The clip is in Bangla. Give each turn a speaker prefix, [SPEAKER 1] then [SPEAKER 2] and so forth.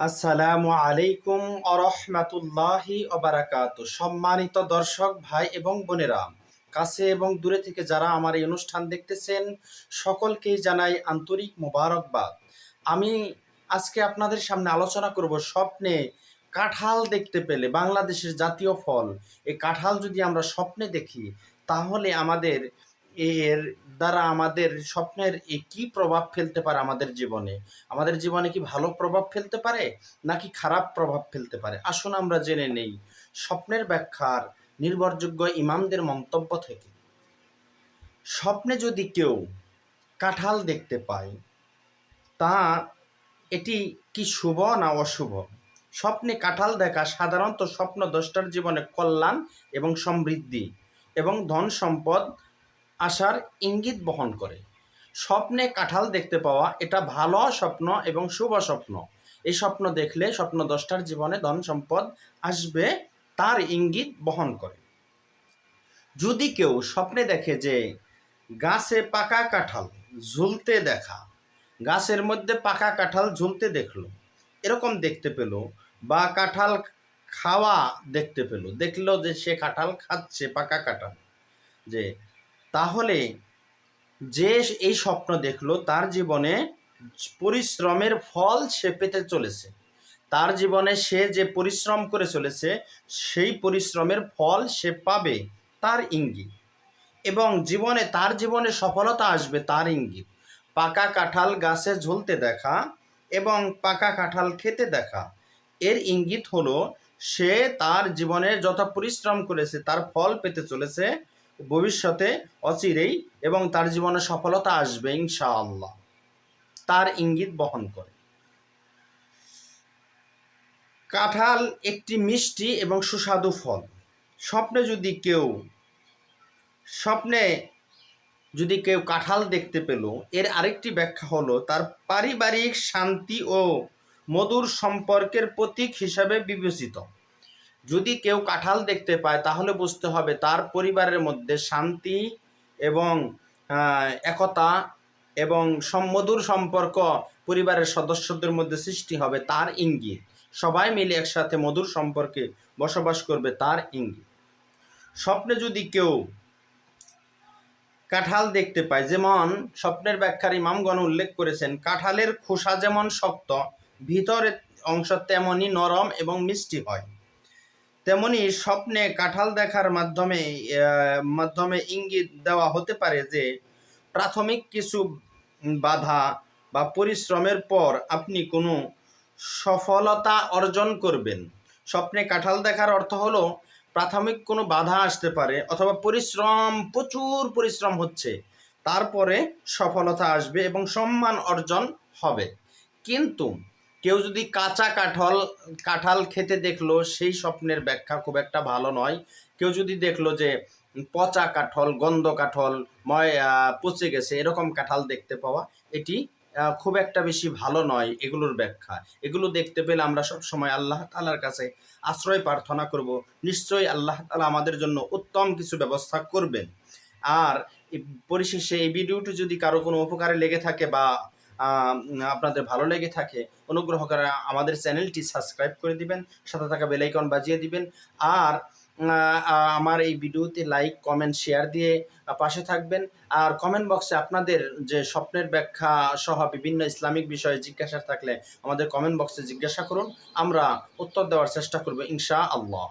[SPEAKER 1] আসসালামু আলাইকুম আরহামাতুল্লাহি ওবারাকাতু। সম্মানিত দর্শক ভাই এবং বোনেরা, কাছে এবং দূরে থেকে যারা আমার এই অনুষ্ঠান দেখতেছেন, সকলকেই জানাই আন্তরিক মোবারকবাদ। আমি আজকে আপনাদের সামনে আলোচনা করব স্বপ্নে কাঁঠাল দেখতে পেলে, বাংলাদেশের জাতীয় ফল এই কাঁঠাল যদি আমরা স্বপ্নে দেখি, তাহলে আমাদের এর দ্বারা আমাদের স্বপ্নের কি প্রভাব ফেলতে পারে আমাদের জীবনে কি ভালো প্রভাব ফেলতে পারে নাকি খারাপ প্রভাব ফেলতে পারে। আসুন আমরা জেনে নেই স্বপ্নের ব্যাখ্যার নির্ভরযোগ্য ইমামদের মন্তব্য থেকে। স্বপ্নে যদি কেউ কাঁঠাল দেখতে পায়, তা এটি কি শুভ না অশুভ? স্বপ্নে কাঁঠাল দেখা সাধারণত স্বপ্নদ্রষ্টার জীবনে কল্যাণ এবং সমৃদ্ধি এবং ধন সম্পদ আসার ইঙ্গিত বহন করে। স্বপ্নে কাঁঠাল দেখতে পাওয়া এটা ভালো স্বপ্ন এবং শুভ স্বপ্ন। এই স্বপ্ন দেখলে স্বপ্নদ্রষ্টার জীবনে ধন সম্পদ আসবে, তার ইঙ্গিত বহন করে। যদি কেউ স্বপ্নে দেখে যে গাছে পাকা কাঁঠাল ঝুলতে দেখা, গাছের মধ্যে পাকা কাঁঠাল ঝুলতে দেখলো, এরকম দেখতে পেল, বা কাঁঠাল খাওয়া দেখলো যে সে কাঁঠাল খাচ্ছে, পাকা কাঁঠাল, যে তাহলে যে এই স্বপ্ন দেখলো তার জীবনে পরিশ্রমের ফল সে পেতে চলেছে। তার জীবনে সে যে পরিশ্রম করে চলেছে সেই পরিশ্রমের ফল সে পাবে, তার ইঙ্গিত। এবং তার জীবনে সফলতা আসবে, তার ইঙ্গিত। পাকা কাঁঠাল গাছে ঝুলতে দেখা এবং পাকা কাঁঠাল খেতে দেখা, এর ইঙ্গিত হলো সে তার জীবনে যত পরিশ্রম করেছে তার ফল পেতে চলেছে ভবিষ্যতে অচিরেই, এবং তার জীবনে সফলতা আসবে ইনশাআল্লাহ, তার ইঙ্গিত বহন করে। কাঁঠাল একটি মিষ্টি এবং সুস্বাদু ফল। স্বপ্নে যদি কেউ কাঁঠাল দেখতে পেল, এর আরেকটি ব্যাখ্যা হলো তার পারিবারিক শান্তি ও মধুর সম্পর্কের প্রতীক হিসাবে বিবেচিত। যদি কেউ কাঁঠাল দেখতে পায় তাহলে বুঝতে হবে তার পরিবারের মধ্যে শান্তি এবং একতা এবং মধুর সম্পর্ক পরিবারের সদস্যদের মধ্যে সৃষ্টি হবে, তার ইঙ্গিত। সবাই মিলে একসাথে মধুর সম্পর্কে বসবাস করবে, তার ইঙ্গিত। স্বপ্নে যদি কেউ কাঁঠাল দেখতে পায়, যেমন স্বপ্নের ব্যাখ্যার ইমামগণ উল্লেখ করেছেন, কাঁঠালের খোসা যেমন শক্ত, ভিতরের অংশ তেমনই নরম এবং মিষ্টি হয়, তেমনি স্বপ্নে কাঁঠাল দেখার মাধ্যমে ইঙ্গিত দেওয়া হতে পারে যে প্রাথমিক কিছু বাধা বা পরিশ্রমের পর আপনি কোনো সফলতা অর্জন করবেন। স্বপ্নে কাঁঠাল দেখার অর্থ হলো প্রাথমিক কোনো বাধা আসতে পারে, অথবা প্রচুর পরিশ্রম হচ্ছে, তারপরে সফলতা আসবে এবং সম্মান অর্জন হবে। কিন্তু কেউ যদি কাঁচা কাঁঠাল খেতে দেখলো, সেই স্বপ্নের ব্যাখ্যা খুব একটা ভালো নয়। কেউ যদি দেখলো যে পচা কাঁঠাল, গন্ধ কাঁঠাল, পচে গেছে, এরকম কাঁঠাল দেখতে পাওয়া, এটি খুব একটা বেশি ভালো নয়। এগুলোর ব্যাখ্যা, এগুলো দেখতে পেলে আমরা সব সময় আল্লাহ তাআলার কাছে আশ্রয় প্রার্থনা করব। নিশ্চয়ই আল্লাহ তাআলা আমাদের জন্য উত্তম কিছু ব্যবস্থা করবেন। আর পরিশেষে এই ভিডিওটি যদি কারো কোনো উপকারে লেগে থাকে বা আপনাদের ভালো লেগে থাকে, অনুগ্রহ করে আমাদের চ্যানেলটি সাবস্ক্রাইব করে দিবেন, সাথে থাকা বেল আইকন বাজিয়ে দিবেন। আর আমার এই ভিডিওতে লাইক, কমেন্ট, শেয়ার দিয়ে পাশে থাকবেন। আর কমেন্ট বক্সে আপনাদের যে স্বপ্নের ব্যাখ্যা সহ বিভিন্ন ইসলামিক বিষয়ে জিজ্ঞাসা থাকলে আমাদের কমেন্ট বক্সে জিজ্ঞাসা করুন, আমরা উত্তর দেওয়ার চেষ্টা করব ইনশাআল্লাহ।